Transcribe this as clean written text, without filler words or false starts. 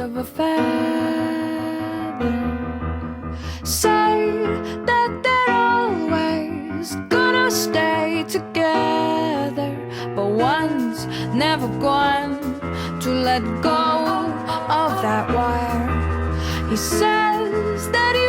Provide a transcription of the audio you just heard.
of a feather. Say that they're always gonna stay together, but one's never going to let go of that wire. He says that he